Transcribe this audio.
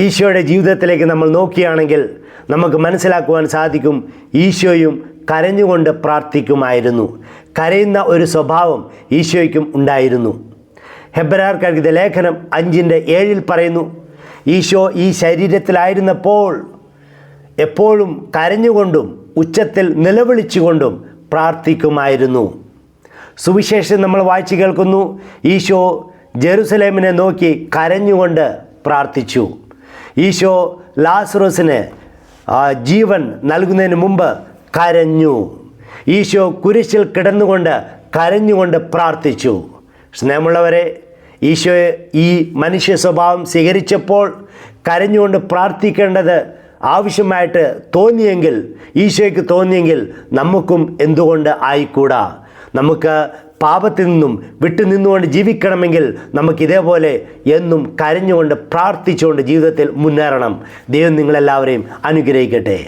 ഈശോയുടെ ജീവിതത്തിലേക്ക് നമ്മൾ നോക്കുകയാണെങ്കിൽ നമുക്ക് മനസ്സിലാക്കുവാൻ സാധിക്കും, ഈശോയും കരഞ്ഞുകൊണ്ട് പ്രാർത്ഥിക്കുമായിരുന്നു. കരയുന്ന ഒരു സ്വഭാവം ഈശോയ്ക്കും ഉണ്ടായിരുന്നു. ഹെബ്രായർക്ക് എഴുതിയ ലേഖനം 5:7 പറയുന്നു, ഈശോ ഈ ശരീരത്തിലായിരുന്നപ്പോൾ എപ്പോഴും കരഞ്ഞുകൊണ്ടും ഉച്ചത്തിൽ നിലവിളിച്ചുകൊണ്ടും പ്രാർത്ഥിക്കുമായിരുന്നു. സുവിശേഷം നമ്മൾ വായിച്ചു കേൾക്കുന്നു, ഈശോ ജെറുസലേമിനെ നോക്കി കരഞ്ഞുകൊണ്ട് പ്രാർത്ഥിച്ചു. ഈശോ ലാസറസിന് ജീവൻ നൽകുന്നതിന് മുമ്പ് കരഞ്ഞു. ഈശോ കുരിശിൽ കിടന്നുകൊണ്ട് കരഞ്ഞുകൊണ്ട് പ്രാർത്ഥിച്ചു. സ്നേഹമുള്ളവരെ, ഈശോ ഈ മനുഷ്യ സ്വഭാവം സ്വീകരിച്ചപ്പോൾ കരഞ്ഞുകൊണ്ട് പ്രാർത്ഥിക്കേണ്ടത് ആവശ്യമായിട്ട് തോന്നിയെങ്കിൽ, ഈശോയ്ക്ക് തോന്നിയെങ്കിൽ നമുക്കും എന്തുകൊണ്ട് ആയിക്കൂടാ? നമുക്ക് പാപത്തിൽ നിന്നും വിട്ടുനിന്നുകൊണ്ട് ജീവിക്കണമെങ്കിൽ നമുക്കിതേപോലെ എന്നും കരഞ്ഞുകൊണ്ട് പ്രാർത്ഥിച്ചുകൊണ്ട് ജീവിതത്തിൽ മുന്നേറണം. ദൈവം നിങ്ങളെല്ലാവരെയും അനുഗ്രഹിക്കട്ടെ.